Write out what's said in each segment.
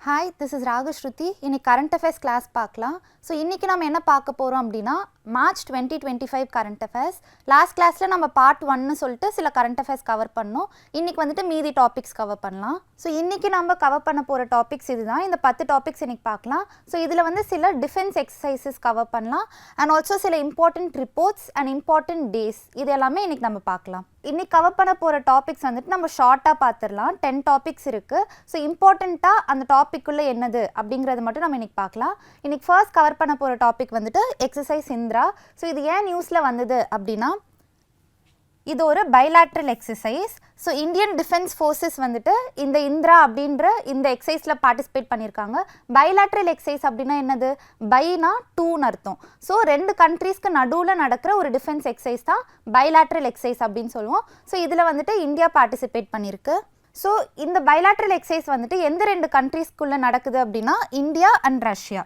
Hi, this is Ragashruti. இன்னைக்கு current affairs class பார்க்கலாம். So இன்றைக்கி நம்ம என்ன பார்க்க போகிறோம் அப்படின்னா March 2025 current affairs. லாஸ்ட் கிளாஸில் நம்ம பார்ட் 1ன்னு சொல்லிட்டு சில current affairs கவர் பண்ணோம். இன்றைக்கி வந்துட்டு மீதி டாபிக்ஸ் கவர் பண்ணலாம். ஸோ இன்றைக்கி நம்ம கவர் பண்ண போகிற டாபிக்ஸ் இதுதான். இந்த 10 டாபிக்ஸ் இன்றைக்கி பார்க்கலாம். ஸோ இதில் வந்து சில டிஃபென்ஸ் எக்ஸசைசஸ் கவர் பண்ணலாம் அண்ட் ஆல்சோ சில important reports and important days இது எல்லாமே இன்றைக்கி நம்ம பார்க்கலாம். இன்றைக்கி கவர் பண்ண போகிற டாபிக்ஸ் வந்துட்டு நம்ம ஷார்ட்டாக பார்த்துடலாம். 10 டாபிக்ஸ் இருக்குது. ஸோ இம்பார்ட்டண்ட்டாக அந்த டாப்பிக்குள்ளே என்னது அப்படிங்கிறது மட்டும் நம்ம இன்றைக்கி பார்க்கலாம். இன்றைக்கி ஃபர்ஸ்ட் கவர் பண்ண போகிற டாபிக் வந்துட்டு எக்ஸசைஸ் இந்திரா. ஸோ இது ஏன் நியூஸில் வந்தது அப்படின்னா இது ஒரு bilateral exercise. So Indian defence forces வந்துட்டு இந்த இந்திரா அப்படின்ற இந்த எக்ஸசைஸில் பார்ட்டிசிபேட் பண்ணியிருக்காங்க. பைலாட்ரல் எக்ஸசைஸ் அப்படின்னா என்னது? பைனா டூன்னு அர்த்தம். ஸோ 2 கண்ட்ரீஸ்க்கு நடுவில் நடக்கிற ஒரு டிஃபென்ஸ் எக்ஸசைஸ் தான் பைலாட்ரல் எக்ஸசைஸ் அப்படின்னு சொல்லுவோம். ஸோ இதில் வந்துட்டு இந்தியா பார்ட்டிசிபேட் பண்ணியிருக்கு. ஸோ இந்த பைலாட்ரல் எக்ஸசைஸ் வந்துட்டு எந்த 2 கண்ட்ரீஸ்க்குள்ளே நடக்குது அப்படின்னா இந்தியா அண்ட் ரஷ்யா.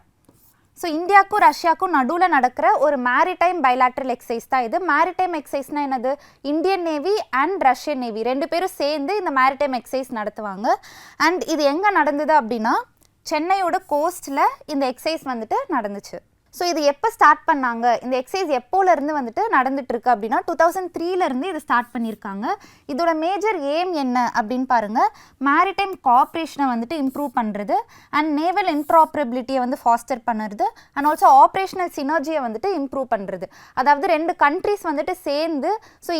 ஸோ இந்தியாவுக்கும் ரஷ்யாவுக்கும் நடுவில் நடக்கிற ஒரு மேரிடைம் பைலாட்ரல் எக்ஸசைஸ் தான் இது. மேரிடைம் எக்ஸசைஸ்னால் என்னது? Indian navy and Russian navy 2 பேரும் சேர்ந்து இந்த மேரிடைம் எக்ஸசைஸ் நடத்துவாங்க. அண்ட் இது எங்கே நடந்தது அப்படின்னா சென்னையோட கோஸ்ட்டில் இந்த எக்ஸசைஸ் வந்துட்டு நடந்துச்சு. ஸோ இது எப்போ ஸ்டார்ட் பண்ணாங்க, இந்த எக்ஸசைஸ் எப்போலேருந்து வந்துட்டு நடந்துகிட்ருக்கு அப்படின்னா 2003 இது ஸ்டார்ட் பண்ணியிருக்காங்க. இதோட மேஜர் எய்ம் என்ன அப்படின்னு பாருங்கள், மேரிடைம் கோஆப்ரேஷனை வந்துட்டு இம்ப்ரூவ் பண்ணுறது அண்ட் நேவல் இன்ட்ராப்ரபிலிட்டியை வந்து ஃபாஸ்டர் பண்ணுறது அண்ட் ஆல்சோ ஆப்ரேஷனல் சினர்ஜியை வந்துட்டு இம்ப்ரூவ் பண்ணுறது. அதாவது 2 கண்ட்ரீஸ் வந்துட்டு சேர்ந்து ஸோ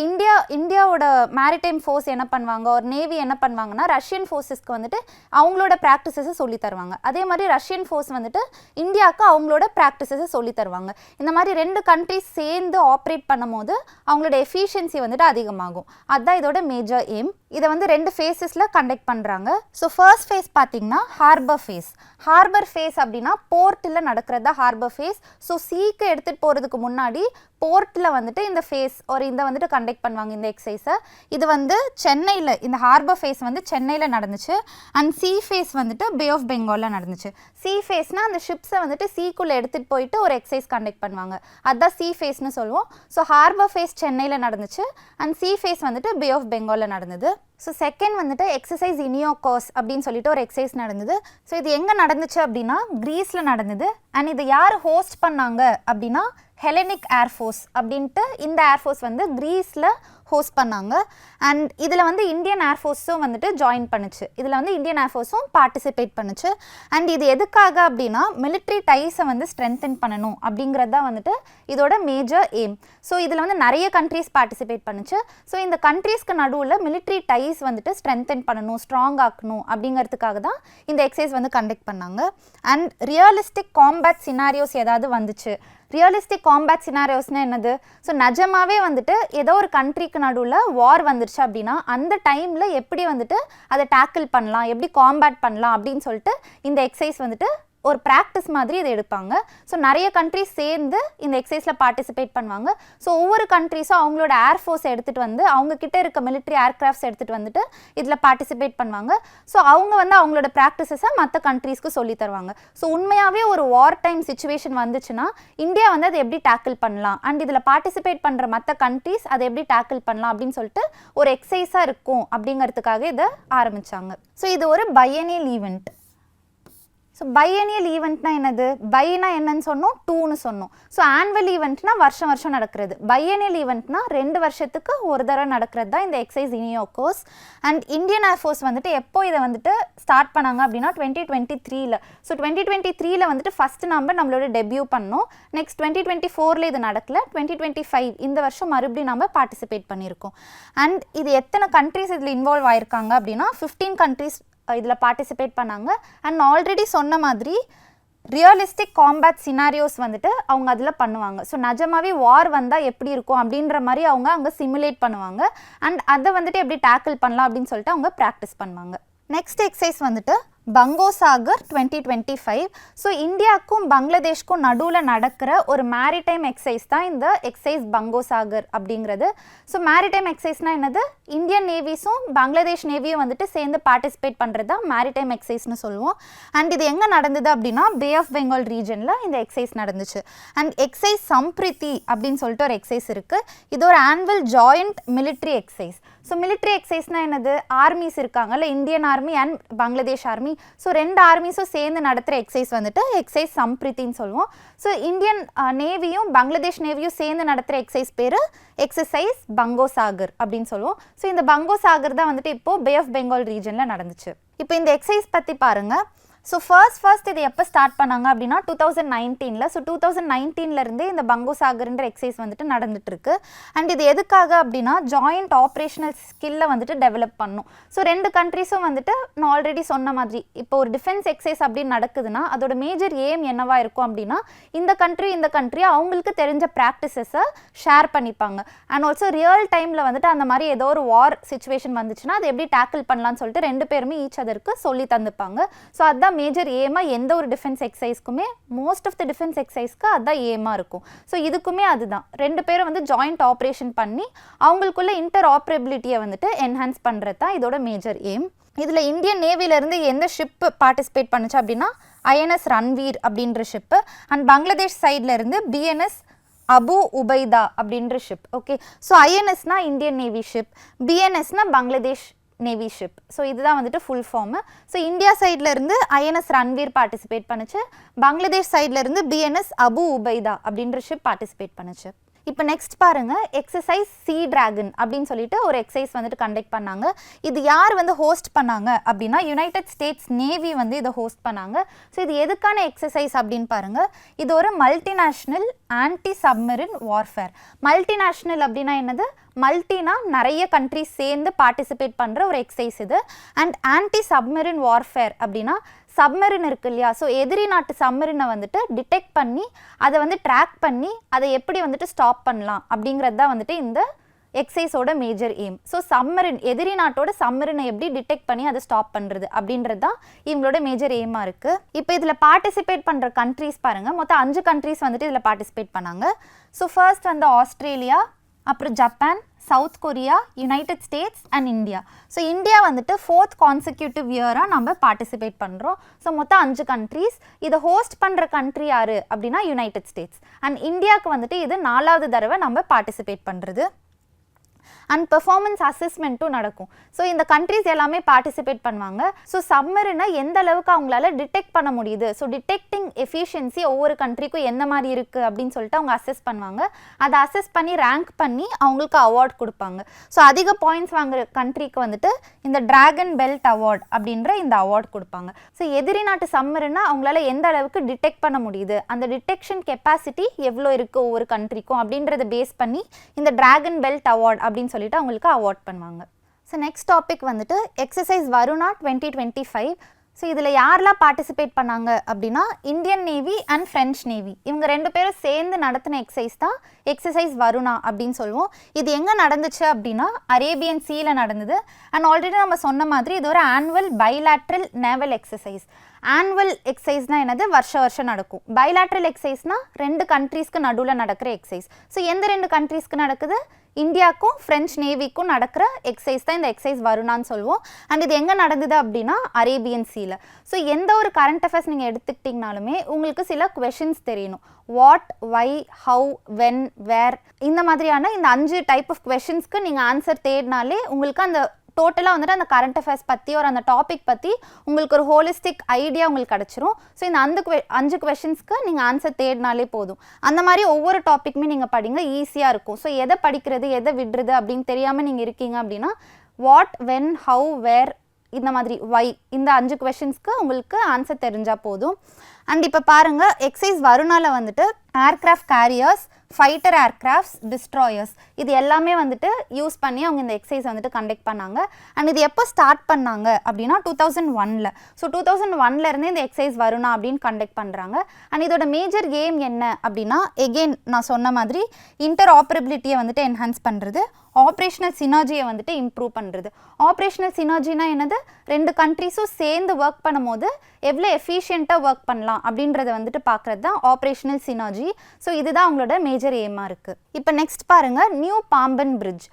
இந்தியாவோட மேரிடைம் ஃபோர்ஸ் என்ன பண்ணுவாங்க, ஒரு நேவி என்ன பண்ணுவாங்கன்னா ரஷ்யன் ஃபோர்ஸஸ்க்கு வந்துட்டு அவங்களோட ப்ராக்டிசஸை சொல்லி தருவாங்க. அதே மாதிரி ரஷ்யன் ஃபோர்ஸ் வந்துட்டு இந்தியாவுக்கு அவங்களோட ப்ராக்டிசஸ் சொல்லி தருவாங்க. இந்த மாதிரி 2 கண்ட்ரீஸ் சேர்ந்து ஆப்ரேட் பண்ணும்போது அவங்களோட எஃபிஷியன்சி வந்துட்டு அதிகமாகும். அதுதான் இதோட மேஜர் எய்ம். இதை வந்து 2 ஃபேஸஸில் கண்டக்ட் பண்ணுறாங்க. ஸோ ஃபர்ஸ்ட் ஃபேஸ் பார்த்தீங்கன்னா ஹார்பர் ஃபேஸ். ஹார்பர் ஃபேஸ் அப்படின்னா போர்ட்டில் நடக்கிறது தான் ஹார்பர் ஃபேஸ். ஸோ சீக்கு எடுத்துகிட்டு போகிறதுக்கு முன்னாடி போர்ட்டில் வந்துட்டு இந்த ஃபேஸ் ஒரு இந்த வந்துட்டு கண்டக்ட் பண்ணுவாங்க இந்த எக்ஸசைஸை. இது வந்து சென்னையில் இந்த ஹார்பர் ஃபேஸ் வந்து சென்னையில் நடந்துச்சு. அண்ட் சி ஃபேஸ் வந்துட்டு பே ஆஃப் பெங்காலில் நடந்துச்சு. சி ஃபேஸ்னால் அந்த ஷிப்ஸை வந்துட்டு சீக்குள்ளே எடுத்துகிட்டு போயிட்டு ஒரு எக்ஸசைஸ் கண்டக்ட் பண்ணுவாங்க. அதுதான் சி ஃபேஸ்னு சொல்லுவோம். ஸோ ஹார்பர் ஃபேஸ் சென்னையில் நடந்துச்சு அண்ட் சி ஃபேஸ் வந்துட்டு பே ஆஃப் பெங்காலில் நடந்தது. ஸோ செகண்ட் வந்துட்டு எக்ஸசைஸ் இனியோகாஸ் அப்படின்னு சொல்லிட்டு ஒரு எக்ஸசைஸ் நடந்தது. ஸோ இது எங்கே நடந்துச்சு அப்படின்னா கிரீஸில் நடந்தது. அண்ட் இதை யார் ஹோஸ்ட் பண்ணாங்க அப்படின்னா ஹெலனிக் ஏர்ஃபோர்ஸ் அப்படின்ட்டு இந்த ஏர்ஃபோர்ஸ் வந்து கிரீஸில் ஹோஸ்ட் பண்ணாங்க. அண்ட் இதில் வந்து இந்தியன் ஏர்ஃபோர்ஸும் வந்துட்டு ஜாயின் பண்ணுச்சு. இதில் வந்து இந்தியன் ஏர்ஃபோர்ஸும் பார்ட்டிசிபேட் பண்ணுச்சு. அண்ட் இது எதுக்காக அப்படின்னா மிலிட்ரி டைஸை வந்து ஸ்ட்ரென்தன் பண்ணணும் அப்படிங்கிறது தான் வந்துட்டு இதோட மேஜர் எய்ம். ஸோ இதில் வந்து நிறைய கண்ட்ரீஸ் பார்ட்டிசிபேட் பண்ணுச்சு. ஸோ இந்த கண்ட்ரீஸ்க்கு நடுவில் மிலிட்ரி டைஸ் வந்துட்டு ஸ்ட்ரென்தன் பண்ணணும், ஸ்ட்ராங் ஆக்கணும் அப்படிங்கிறதுக்காக தான் இந்த எக்ஸசைஸ் வந்து கண்டக்ட் பண்ணாங்க. அண்ட் ரியலிஸ்டிக் காம்பேட் சினாரியோஸ் ஏதாவது வந்துச்சு. ரியலிஸ்டிக் காம்பேட் சினாரியோஸ்னால் என்னது? ஸோ நிஜமாவே வந்துட்டு ஏதோ ஒரு கண்ட்ரிக்கு நடுவில் வார் வந்துருச்சு அப்படின்னா அந்த டைமில் எப்படி வந்துட்டு அதை டேக்கிள் பண்ணலாம், எப்படி காம்பேட் பண்ணலாம் அப்படின்னு சொல்லிட்டு இந்த எக்ஸசைஸ் வந்துட்டு ஒரு ப்ராக்டிஸ் மாதிரி இதை எடுப்பாங்க. ஸோ நிறைய கண்ட்ரிஸ் சேர்ந்து இந்த எக்ஸசைஸில் பார்ட்டிசிபேட் பண்ணுவாங்க. ஸோ ஒவ்வொரு கண்ட்ரிஸும் அவங்களோட ஏர்ஃபோர்ஸ் எடுத்துகிட்டு வந்து அவங்கக்கிட்ட இருக்க மிலிட்ரி ஏர்க்ராஃப்ட்ஸ் எடுத்துகிட்டு வந்துட்டு இதில் பார்ட்டிசிபேட் பண்ணுவாங்க. ஸோ அவங்க வந்து அவங்களோட ப்ராக்டிசஸை மற்ற கண்ட்ரீஸ்க்கு சொல்லி தருவாங்க. ஸோ உண்மையாகவே ஒரு வார் டைம் சுச்சுவேஷன் வந்துச்சுன்னா இந்தியா வந்து அதை எப்படி டேக்கிள் பண்ணலாம் அண்ட் இதில் பார்ட்டிசிபேட் பண்ணுற மற்ற கண்ட்ரீஸ் அதை எப்படி டேக்கிள் பண்ணலாம் அப்படின்னு சொல்லிட்டு ஒரு எக்ஸசைஸாக இருக்கும் அப்படிங்கிறதுக்காக இதை ஆரம்பித்தாங்க. ஸோ இது ஒரு பையனியல் ஈவெண்ட். ஸோ பையனியல் ஈவெண்ட்னா என்னது? பைனா என்னன்னு சொன்னோம், டூன்னு சொன்னோம். ஸோ ஆனுவல் ஈவெண்ட்னா வருஷம் வருஷம் நடக்கிறது. பையனியல் ஈவெண்ட்னா 2 வருஷத்துக்கு ஒரு தடவை நடக்கிறது தான் இந்த எக்ஸசைஸ் இனியோகாஸ். அண்ட் இந்தியன் ஏர்ஃபோர்ஸ் வந்துட்டு எப்போ இதை வந்துட்டு ஸ்டார்ட் பண்ணாங்க அப்படின்னா 2023. ஸோ 2023 வந்துட்டு ஃபஸ்ட்டு நம்மளோட டெபியூ பண்ணோம். நெக்ஸ்ட் 2024 இது நடக்கல. 2025 இந்த வருஷம் மறுபடியும் நம்ம பார்ட்டிசிபேட் பண்ணியிருக்கோம். அண்ட் இது எத்தனை கண்ட்ரீஸ் இதில் இன்வால்வ் ஆயிருக்காங்க அப்படின்னா 15 கண்ட்ரீஸ் இதில் பார்ட்டிசிபேட் பண்ணாங்க. அண்ட் ஆல்ரெடி சொன்ன மாதிரி ரியலிஸ்டிக் காம்பேட் சினாரியோஸ் வந்துட்டு அவங்க அதில் பண்ணுவாங்க. ஸோ நிஜமாவே வார் வந்தால் எப்படி இருக்கும் அப்படின்ற மாதிரி அவங்க அங்கே சிமுலேட் பண்ணுவாங்க. அண்ட் அதை வந்துட்டு எப்படி டேக்கிள் பண்ணலாம் அப்படின்னு சொல்லிட்டு அவங்க ப்ராக்டிஸ் பண்ணுவாங்க. நெக்ஸ்ட் எக்ஸசைஸ் வந்துட்டு பங்கோசாகர் 2025. ஸோ இந்தியாவுக்கும் பங்களாதேஷ்க்கும் நடுவில் நடக்கிற ஒரு மேரிடைம் எக்ஸசைஸ் தான் இந்த எக்ஸசைஸ் பங்கோசாகர் அப்படிங்கிறது. ஸோ மேரிடைம் எக்ஸசைஸ்னால் என்னது? இந்தியன் நேவிஸும் பங்களாதேஷ் நேவியும் வந்துட்டு சேர்ந்து பார்ட்டிசிபேட் பண்ணுறது தான் மேரிடைம் எக்ஸசைஸ்னு சொல்லுவோம். அண்ட் இது எங்கே நடந்தது அப்படின்னா பே ஆஃப் பெங்கால் ரீஜனில் இந்த எக்ஸசைஸ் நடந்துச்சு. அண்ட் எக்ஸசைஸ் சம்பிரித்தி அப்படின்னு சொல்லிட்டு ஒரு எக்ஸசைஸ் இருக்குது. இது ஒரு annual joint military exercise. So military எக்ஸசைஸ்னால் என்னது, ஆர்மிஸ் இருக்காங்கல்ல, Indian army and Bangladesh army. So 2 ஆர்மிஸும் சேர்ந்து நடத்துகிற எக்ஸசைஸ் வந்துட்டு எக்ஸசைஸ் சம்ப்ரித்தின்னு சொல்லுவோம். ஸோ இந்தியன் நேவியும் பங்களாதேஷ் நேவியும் சேர்ந்து நடத்துகிற எக்ஸசைஸ் பேர் எக்ஸசைஸ் பங்கோசாகர் அப்படின்னு சொல்லுவோம். ஸோ இந்த பங்கோசாகர் தான் வந்துட்டு இப்போது பே ஆஃப் பெங்கால் ரீஜனில் நடந்துச்சு. இப்போ இந்த எக்ஸசைஸ் பற்றி பாருங்கள். ஸோ ஃபர்ஸ்ட் இது எப்போ ஸ்டார்ட் பண்ணாங்க அப்படின்னா 2019. ஸோ 2019 இந்த பங்கோசாகர்ன்ற எக்ஸசைஸ் வந்துட்டு நடந்துட்டுருக்கு. அண்ட் இது எதுக்காக அப்படின்னா ஜாயிண்ட் ஆப்ரேஷனல் ஸ்கில்லை வந்துட்டு டெவலப் பண்ணும். ஸோ 2 கண்ட்ரிஸும் வந்துட்டு நான் ஆல்ரெடி சொன்ன மாதிரி இப்போ ஒரு டிஃபென்ஸ் எக்ஸசைஸ் அப்படின்னு நடக்குதுன்னா அதோட மேஜர் எய்ம் என்னவா இருக்கும் அப்படின்னா இந்த கண்ட்ரி அவங்களுக்கு தெரிஞ்ச ப்ராக்டிசஸை ஷேர் பண்ணிப்பாங்க. அண்ட் ஆல்சோ ரியல் டைமில் வந்துட்டு அந்த மாதிரி ஏதோ ஒரு வார் சுச்சுவேஷன் வந்துச்சுன்னா அதை எப்படி டேக்கிள் பண்ணலான்னு சொல்லிட்டு 2 பேருமே ஈச் அதற்கு சொல்லி தந்துப்பாங்க. ஸோ அதுதான் மேஜர் ஏமா எந்த ஒரு டிஃபென்ஸ் எக்ஸசைஸ்க்குமே, மோஸ்ட் ஆஃப் த டிஃபென்ஸ் எக்ஸசைஸ்க்கு அதுதான் ஏமா இருக்கும். ஸோ இதுக்குமே அதுதான் 2 பேரும் வந்து ஜாயிண்ட் ஆப்ரேஷன் பண்ணி அவங்களுக்குள்ள இன்டர் ஆப்ரபிலிட்டியை வந்துட்டு என்ஹான்ஸ் பண்ணுறது தான் இதோட மேஜர் எய்ம். இதில் இந்தியன் நேவிலேருந்து எந்த ஷிப்பு பார்ட்டிசிபேட் பண்ணுச்சு அப்படின்னா INS ரன்வீர் அப்படின்ற ஷிப்பு. அண்ட் பங்களாதேஷ் சைட்லேருந்து BNS அபு உபைதா அப்படின்ற ஷிப். ஓகே, ஸோ INSனா இந்தியன் நேவி ஷிப், BNSனா பங்களாதேஷ் நேவி ஷிப். ஸோ இதுதான் வந்துட்டு ஃபுல் ஃபார்மு. ஸோ இந்தியா சைடில் இருந்து INS ரன்வீர் பார்ட்டிசிபேட் பண்ணுச்சு, பங்களாதேஷ் சைடில் இருந்து BNS அபு உபைதா அப்படின்ற ஷிப் பார்ட்டிசிபேட் பண்ணுச்சு. இப்போ நெக்ஸ்ட் பாருங்கள், எக்ஸசைஸ் சீ டிராகன் அப்படின்னு சொல்லிட்டு ஒரு எக்ஸசைஸ் வந்துட்டு கண்டக்ட் பண்ணாங்க. இது யார் வந்து ஹோஸ்ட் பண்ணாங்க அப்படின்னா யுனைடெட் ஸ்டேட்ஸ் நேவி வந்து இதை ஹோஸ்ட் பண்ணாங்க. ஸோ இது எதுக்கான எக்ஸசைஸ் அப்படின்னு பாருங்கள், இது ஒரு multinational anti submarine warfare. Multinational அப்படின்னா என்னது, மல்டினா நிறைய கண்ட்ரிஸ் சேர்ந்து பார்ட்டிசிபேட் பண்ணுற ஒரு எக்ஸசைஸ் இது. அண்ட் ஆன்டி சப்மரின் வார்ஃபேர் அப்படின்னா சப்மரின் இருக்கு இல்லையா, ஸோ எதிரி நாட்டு சப்மரினை வந்துட்டு டிடெக்ட் பண்ணி அதை வந்து ட்ராக் பண்ணி அதை எப்படி வந்துட்டு ஸ்டாப் பண்ணலாம் அப்படிங்கிறது தான் வந்துட்டு இந்த எக்ஸசைஸோட மேஜர் எய்ம். ஸோ சப்மரின், எதிரி நாட்டோட சப்மரினை எப்படி டிடெக்ட் பண்ணி அதை ஸ்டாப் பண்ணுறது அப்படின்றது தான் இவங்களோட மேஜர் எய்மாக இருக்குது. இப்போ இதில் பார்ட்டிசிபேட் பண்ணுற கண்ட்ரிஸ் பாருங்கள், மொத்தம் 5 கண்ட்ரிஸ் வந்துட்டு இதில் பார்ட்டிசிபேட் பண்ணாங்க. ஸோ ஃபர்ஸ்ட் வந்து ஆஸ்திரேலியா, அப்புறம் Japan, south Korea, United states and India. So India வந்துட்டு 4th கான்சிக்யூட்டிவ் இயராக நம்ம பார்ட்டிசிபேட் பண்ணுறோம். ஸோ மொத்தம் 5 கண்ட்ரிஸ். இதை ஹோஸ்ட் பண்ணுற கண்ட்ரி யார் அப்படின்னா யுனைடெட் ஸ்டேட்ஸ். அண்ட் இந்தியாவுக்கு வந்துட்டு இது 4வது தடவை நம்ம பார்ட்டிசிபேட் பண்ணுறது. அண்ட் பெர்ஃபார்மன்ஸ் அசஸ்மெண்ட்டும் நடக்கும். ஸோ இந்த கண்ட்ரிஸ் எல்லாமே பார்ட்டிசிபேட் பண்ணுவாங்க. ஸோ சம்மரினை எந்த அளவுக்கு அவங்களால டிடெக்ட் பண்ண முடியுது, ஸோ டிடெக்டிங் எஃபிஷியன்சி ஒவ்வொரு கண்ட்ரிக்கும் எந்த மாதிரி இருக்குது அப்படின்னு சொல்லிட்டு அவங்க அசஸ் பண்ணுவாங்க. அதை அசஸ் பண்ணி ரேங்க் பண்ணி அவங்களுக்கு அவார்ட் கொடுப்பாங்க. ஸோ அதிக பாயிண்ட்ஸ் வாங்குற கண்ட்ரிக்கு வந்துட்டு இந்த டிராகன் பெல்ட் அவார்ட் அப்படின்ற இந்த அவார்ட் கொடுப்பாங்க. ஸோ எதிரி நாட்டு சம்மரினை அவங்களால எந்த அளவுக்கு டிடெக்ட் பண்ண முடியுது, அந்த டிடெக்ஷன் கெப்பாசிட்டி எவ்வளோ இருக்குது ஒவ்வொரு கண்ட்ரிக்கும் அப்படின்றத பேஸ் பண்ணி இந்த டிராகன் பெல்ட் அவார்ட் அப்படின்னு சொல்லிட்டு அவங்களுக்கு அவார்ட் பண்ணுவாங்க. ஸோ நெக்ஸ்ட் டாபிக் வந்துட்டு எக்ஸசைஸ் வருணா 2025. ஸோ இதில் யாரெல்லாம் பார்ட்டிசிபேட் பண்ணாங்க அப்படின்னா Indian navy and French navy, இவங்க 2 பேரும் சேர்ந்து நடத்தின எக்ஸசைஸ் தான் எக்ஸசைஸ் வருணா அப்படின்னு சொல்லுவோம். இது எங்கே நடந்துச்சு அப்படின்னா அரேபியன் சீல நடந்தது. அண்ட் ஆல்ரெடி நம்ம சொன்ன மாதிரி இது ஒரு annual bilateral naval exercise. Annual எக்ஸசைஸ்னால் என்னது, வருஷம் நடக்கும். பைலாட்ரல் எக்ஸசைஸ்னால் 2 கண்ட்ரீஸ்க்கு நடுவில் நடக்கிற எக்ஸசைஸ். ஸோ எந்த 2 கண்ட்ரீஸ்க்கு நடக்குது, இந்தியாவுக்கும் ஃப்ரெஞ்ச் நேவிக்கும் நடக்கிற எக்ஸசைஸ் தான் இந்த எக்ஸசைஸ் வருணான்னு சொல்லுவோம். அண்ட் இது எங்கே நடந்தது அப்படின்னா அரேபியன் சீல. ஸோ எந்த ஒரு கரண்ட் அஃபேர்ஸ் நீங்கள் எடுத்துக்கிட்டிங்கனாலுமே உங்களுக்கு சில கொஷின்ஸ் தெரியணும். வாட், வை, ஹவு, வென், வேர், இந்த மாதிரியான இந்த 5 டைப் ஆஃப் கொஷின்ஸ்க்கு நீங்கள் ஆன்சர் தேடினாலே உங்களுக்கு அந்த டோட்டலாக வந்துட்டு அந்த கரண்ட் அஃபேர்ஸ் பற்றி ஒரு அந்த டாபிக் பற்றி உங்களுக்கு ஒரு ஹோலிஸ்டிக் ஐடியா உங்களுக்கு கிடச்சிரும். ஸோ இந்த 5 கொஷின்ஸ்க்கு நீங்கள் ஆன்சர் தேடினாலே போதும். அந்த மாதிரி ஒவ்வொரு டாப்பிக்குமே நீங்கள் படிங்க, ஈஸியாக இருக்கும். ஸோ எதை படிக்கிறது எதை விடுறது அப்படின்னு தெரியாமல் நீங்கள் இருக்கீங்க அப்படின்னா வாட், வென், ஹவு, வேர், இந்த மாதிரி வை, இந்த 5 கொஷின்ஸ்க்கு உங்களுக்கு ஆன்சர் தெரிஞ்சால் போதும். அண்ட் இப்போ பாருங்கள், எக்ஸசைஸ் வருணால வந்துட்டு aircraft carriers, fighter aircrafts, destroyers, இது எல்லாமே வந்துட்டு யூஸ் பண்ணி அவங்க இந்த எக்ஸசைஸ் வந்துட்டு கண்டக்ட் பண்ணாங்க. அண்ட் இது எப்போ ஸ்டார்ட் பண்ணாங்க அப்படின்னா 2001. ஸோ 2001 இந்த எக்ஸசைஸ் வருணா அப்படின்னு கண்டக்ட் பண்ணுறாங்க. அண்ட் இதோட மேஜர் எய்ம் என்ன அப்படின்னா எகெயின் நான் சொன்ன மாதிரி இன்டர் ஆப்பரபிலிட்டியை வந்துட்டு என்ஹான்ஸ் பண்ணுறது, ஆப்ரேஷனல் சினர்ஜியை வந்துட்டு இம்ப்ரூவ் பண்ணுறது. ஆப்ரேஷனல் சினர்ஜினா என்னது, 2 கண்ட்ரிஸும் சேர்ந்து ஒர்க் பண்ணும்போது எவ்வளோ எஃபிஷியண்ட்டாக ஒர்க் பண்ணலாம் அப்படின்றத வந்துட்டு பார்க்குறது தான் ஆப்ரேஷனல் சினர்ஜி. ஸோ இதுதான் அவங்களோட மேஜர் எய்மாக இருக்குது. இப்போ நெக்ஸ்ட் பாருங்கள், new Pamban bridge.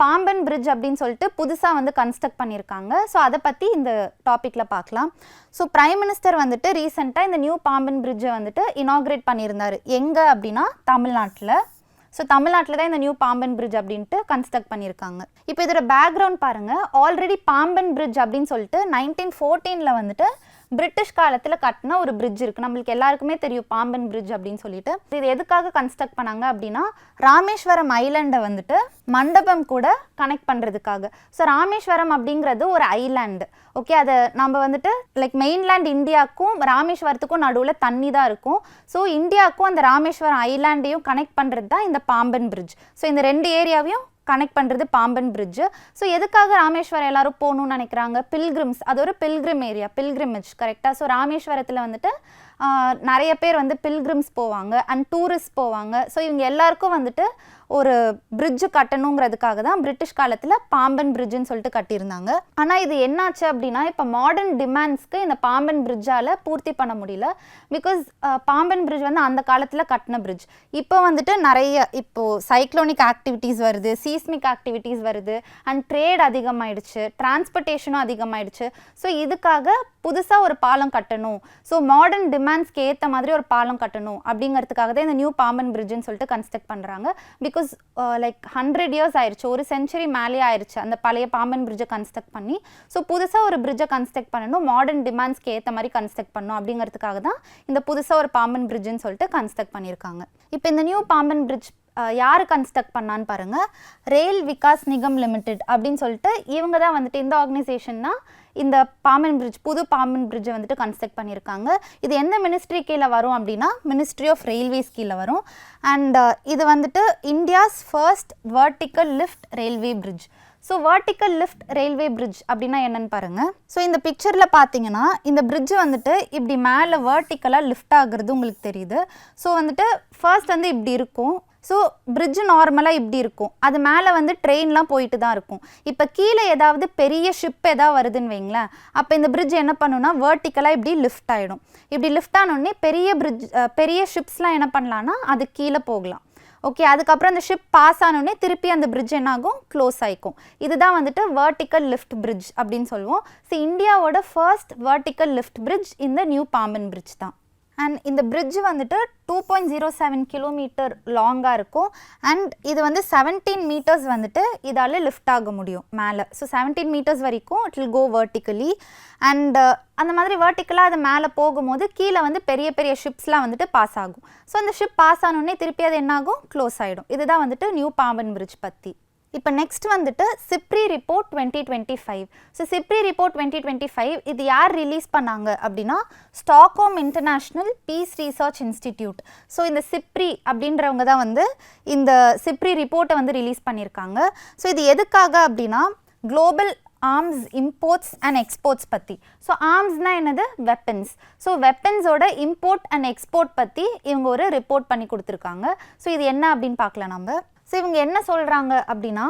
Pamban bridge அப்படின்னு சொல்லிட்டு புதுசாக வந்து கன்ஸ்ட்ரக்ட் பண்ணியிருக்காங்க. ஸோ அதை பற்றி இந்த டாப்பிக்கில் பார்க்கலாம். ஸோ பிரைம் மினிஸ்டர் வந்துட்டு ரீசெண்டாக இந்த நியூ பாம்பன் பிரிட்ஜை வந்துட்டு இனாக்ரேட் பண்ணியிருந்தார். எங்கே அப்படின்னா தமிழ்நாட்டில். ஸோ தமிழ்நாட்டில் தான் இந்த நியூ பாம்பன் பிரிட்ஜ் அப்படின்ட்டு கன்ஸ்ட்ரக்ட் பண்ணியிருக்காங்க. இப்போ இதோட பேக்ரவுண்ட் பாருங்கள். ஆல்ரெடி பாம்பன் பிரிட்ஜ் அப்படின்னு சொல்லிட்டு 1914 வந்துட்டு பிரிட்டிஷ் காலத்தில் கட்டின ஒரு பிரிட்ஜ் இருக்குது. நம்மளுக்கு எல்லாருக்குமே தெரியும் பாம்பன் பிரிட்ஜ் அப்படின்னு சொல்லிட்டு. இது எதுக்காக கன்ஸ்ட்ரக்ட் பண்ணாங்க அப்படின்னா ராமேஸ்வரம் ஐலாண்டை வந்துட்டு மண்டபம் கூட கனெக்ட் பண்ணுறதுக்காக. ஸோ ராமேஸ்வரம் அப்படிங்கிறது ஒரு ஐலாண்டு. ஓகே, அதை நம்ம வந்துட்டு லைக் மெயின்லேண்ட் இந்தியாவுக்கும் ராமேஸ்வரத்துக்கும் நடுவில் தண்ணி தான் இருக்கும். ஸோ இந்தியாவுக்கும் அந்த ராமேஸ்வரம் ஐலாண்டையும் கனெக்ட் பண்ணுறது தான் இந்த பாம்பன் பிரிட்ஜ். ஸோ இந்த 2 ஏரியாவையும் கனெக்ட் பண்ணுறது பாம்பன் பிரிட்ஜு. ஸோ எதுக்காக ராமேஸ்வரம் எல்லாரும் போகணும்னு நினைக்கிறாங்க? பில்கிரிம்ஸ், அது ஒரு பில்கிரிம் ஏரியா, பில்கிரிமேஜ் கரெக்டாக. ஸோ ராமேஸ்வரத்தில் வந்துட்டு நிறைய பேர் வந்து பில்கிரிம்ஸ் போவாங்க அண்ட் டூரிஸ்ட் போவாங்க. ஸோ இவங்க எல்லாருக்கும் வந்துட்டு ஒரு பிரிட்ஜு கட்டணுங்கிறதுக்காக தான் பிரிட்டிஷ் காலத்தில் பாம்பன் பிரிட்ஜுன்னு சொல்லிட்டு கட்டியிருந்தாங்க. ஆனால் இது என்னாச்சு அப்படின்னா இப்போ மாடர்ன் டிமாண்ட்ஸ்க்கு இந்த பாம்பன் பிரிட்ஜால் பூர்த்தி பண்ண முடியல. பிகாஸ் பாம்பன் பிரிட்ஜ் வந்து அந்த காலத்தில் கட்டின பிரிட்ஜ். இப்போ வந்துட்டு நிறைய இப்போது சைக்ளோனிக் ஆக்டிவிட்டீஸ் வருது, சீஸ்மிக் ஆக்டிவிட்டீஸ் வருது அண்ட் ட்ரேட் அதிகமாகிடுச்சு, டிரான்ஸ்போர்ட்டேஷனும் அதிகமாகிடுச்சு. ஸோ இதுக்காக புதுசாக ஒரு பாலம் கட்டணும், ஸோ மாடர்ன் டிமாண்ட்ஸ்க்கு ஏற்ற மாதிரி ஒரு பாலம் கட்டணும் அப்படிங்கிறதுக்காக தான் இந்த நியூ பாம்பன் பிரிட்ஜுன்னு சொல்லிட்டு கன்ஸ்ட்ரக்ட் பண்ணுறாங்க. பிகாஸ் லைக் 100 years ஆயிடுச்சு, ஒரு சென்ச்சுரி மேலே ஆயிடுச்சு அந்த பழைய பாம்பன் பிரிட்ஜை கன்ஸ்ட்ரக்ட் பண்ணி. ஸோ புதுசாக ஒரு பிரிட்ஜை கன்ஸ்ட்ரக்ட் பண்ணணும், மாடர்ன் டிமாண்ட்ஸ்க்கு ஏற்ற மாதிரி கன்ஸ்ட்ரக்ட் பண்ணணும் அப்படிங்கிறதுக்காக தான் இந்த புதுசாக ஒரு பாம்பன் பிரிட்ஜுன்னு சொல்லிட்டு கன்ஸ்ட்ரக்ட் பண்ணியிருக்காங்க. இப்போ இந்த நியூ பாம்பன் பிரிட்ஜ் யார் கன்ஸ்ட்ரக்ட் பண்ணான்னு பாருங்கள். ரெயில் விகாஸ் நிகம் லிமிடெட் அப்படின்னு சொல்லிட்டு இவங்க தான் வந்துட்டு இந்த ஆர்கனைசேஷன் தான் இந்த பாம்பன் பிரிட்ஜ், புது பாம்பன் பிரிட்ஜை வந்துட்டு கன்ஸ்ட்ரக்ட் பண்ணியிருக்காங்க. இது எந்த மினிஸ்ட்ரி கீழே வரும் அப்படின்னா மினிஸ்ட்ரி ஆஃப் ரயில்வேஸ் கீழே வரும். அண்ட் இது வந்துட்டு India's first vertical lift railway bridge. So vertical lift railway bridge அப்படின்னா என்னன்னு பாருங்கள். ஸோ இந்த பிக்சரில் பார்த்தீங்கன்னா இந்த பிரிட்ஜ் வந்துட்டு இப்படி மேலே வெர்டிக்கலாக லிஃப்ட் ஆகுறது உங்களுக்கு தெரியுது. ஸோ வந்துட்டு ஃபர்ஸ்ட் வந்து இப்படி இருக்கும். ஸோ பிரிட்ஜு நார்மலாக இப்படி இருக்கும், அது மேலே வந்து ட்ரெயின்லாம் போயிட்டு தான் இருக்கும். இப்போ கீழே ஏதாவது பெரிய ஷிப் ஏதாவது வருதுன்னு வைங்களேன், அப்போ இந்த பிரிட்ஜ் என்ன பண்ணுன்னா வெர்டிக்கலாக இப்படி லிஃப்ட் ஆகிடும். இப்படி லிஃப்ட் ஆனோடனே பெரிய ஷிப்ஸ்லாம் என்ன பண்ணலான்னா அது கீழே போகலாம். ஓகே, அதுக்கப்புறம் அந்த ஷிப் பாஸ் ஆனோடனே திருப்பி அந்த பிரிட்ஜ் என்னாகும், க்ளோஸ் ஆகிக்கும். இதுதான் வந்துட்டு வெர்டிக்கல் லிஃப்ட் பிரிட்ஜ் அப்படின்னு சொல்லுவோம். ஸோ இந்தியாவோட ஃபர்ஸ்ட் வெர்டிக்கல் லிஃப்ட் பிரிட்ஜ் இந்த நியூ பாம்பன் பிரிட்ஜ் தான். அண்ட் இந்த பிரிட்ஜ் வந்துட்டு 2.07 கிலோமீட்டர் லாங்காக இருக்கும். அண்ட் இது வந்து 17 meters வந்துட்டு இதால் லிஃப்ட் ஆக முடியும் மேலே. ஸோ 17 meters வரைக்கும் it will go vertically. And அந்த மாதிரி வெர்டிக்கலாக அது மேலே போகும்போது கீழே வந்து பெரிய பெரிய ஷிப்ஸ்லாம் வந்துட்டு பாஸ் ஆகும். ஸோ அந்த ஷிப் பாஸ் ஆனோடனே திருப்பி அது என்னாகும், க்ளோஸ் ஆகிடும். இதுதான் வந்துட்டு நியூ பாம்பன் பிரிட்ஜ் பற்றி. இப்போ நெக்ஸ்ட் வந்துட்டு SIPRI report 2025. So SIPRI report 2025 இது யார் ரிலீஸ் பண்ணாங்க அப்படின்னா Stockholm International Peace Research Institute. So இந்த சிப்ரி அப்படின்றவங்க தான் வந்து இந்த சிப்ரி ரிப்போர்ட்டை வந்து ரிலீஸ் பண்ணியிருக்காங்க. ஸோ இது எதுக்காக அப்படின்னா global arms imports and exports பற்றி. ஸோ ஆர்ம்ஸ்னால் என்னது, வெப்பன்ஸ். ஸோ வெப்பன்ஸோட இம்போர்ட் அண்ட் எக்ஸ்போர்ட் பற்றி இவங்க ஒரு ரிப்போர்ட் பண்ணி கொடுத்துருக்காங்க. ஸோ இது என்ன அப்படின்னு பார்க்கலாம் நம்ம. ஸோ இவங்க என்ன சொல்கிறாங்க அப்படின்னா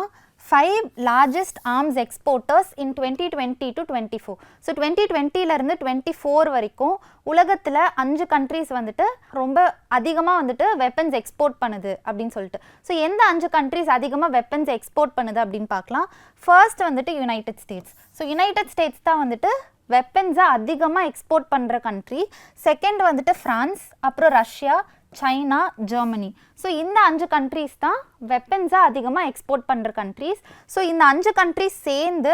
5 largest arms exporters in 2020 to 24. So 2020லேருந்து 24 வரைக்கும் உலகத்தில் 5 countries வந்துட்டு ரொம்ப அதிகமாக வந்துட்டு வெப்பன்ஸ் எக்ஸ்போர்ட் பண்ணுது அப்படின்னு சொல்லிட்டு. ஸோ எந்த 5 countries அதிகமாக வெப்பன்ஸ் எக்ஸ்போர்ட் பண்ணுது அப்படின்னு பார்க்கலாம். ஃபர்ஸ்ட் வந்துட்டு United states. So United states தான் வந்துட்டு வெப்பன்ஸை அதிகமாக எக்ஸ்போர்ட் பண்ணுற கண்ட்ரி. செகண்ட் வந்துட்டு ஃப்ரான்ஸ், அப்புறம் ரஷ்யா, சைனா, ஜெர்மனி. ஸோ இந்த 5 countries தான் வெப்பன்ஸாக அதிகமாக எக்ஸ்போர்ட் பண்ணுற கண்ட்ரீஸ். ஸோ இந்த 5 countries சேர்ந்து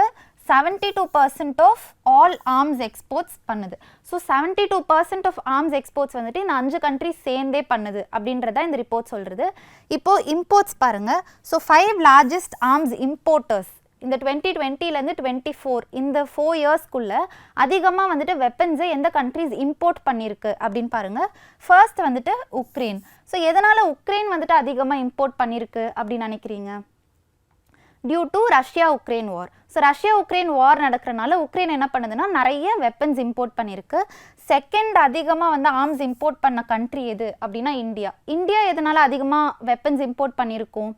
72% ஆஃப் ஆல் ஆர்ம்ஸ் எக்ஸ்போர்ட்ஸ் பண்ணுது. ஸோ 72% ஆஃப் ஆர்ம்ஸ் எக்ஸ்போர்ட்ஸ் வந்துட்டு இந்த 5 countries சேர்ந்தே பண்ணுது அப்படின்றத இந்த ரிப்போர்ட் சொல்கிறது. இப்போது இம்போர்ட்ஸ் பாருங்கள். ஸோ 5 largest arms importers இந்த 2020லேருந்து 24 இந்த 4 yearsக்குள்ளே அதிகமாக வந்துட்டு வெப்பன்ஸை எந்த கண்ட்ரீஸ் இம்போர்ட் பண்ணியிருக்கு அப்படின்னு பாருங்கள். ஃபர்ஸ்ட் வந்துட்டு உக்ரைன். ஸோ எதனால் உக்ரைன் வந்துட்டு அதிகமாக இம்போர்ட் பண்ணியிருக்கு அப்படின்னு நினைக்கிறீங்க? Due to Russia Ukraine war. So Russia Ukraine war நடக்கிறனால உக்ரைன் என்ன பண்ணுதுன்னா நிறைய வெப்பன்ஸ் இம்போர்ட் பண்ணியிருக்கு. செகண்ட் அதிகமாக வந்து ஆர்ம்ஸ் இம்போர்ட் பண்ண கண்ட்ரி எது அப்படின்னா இந்தியா. இந்தியா எதனால் அதிகமாக வெப்பன்ஸ் இம்போர்ட் பண்ணியிருக்கோம்?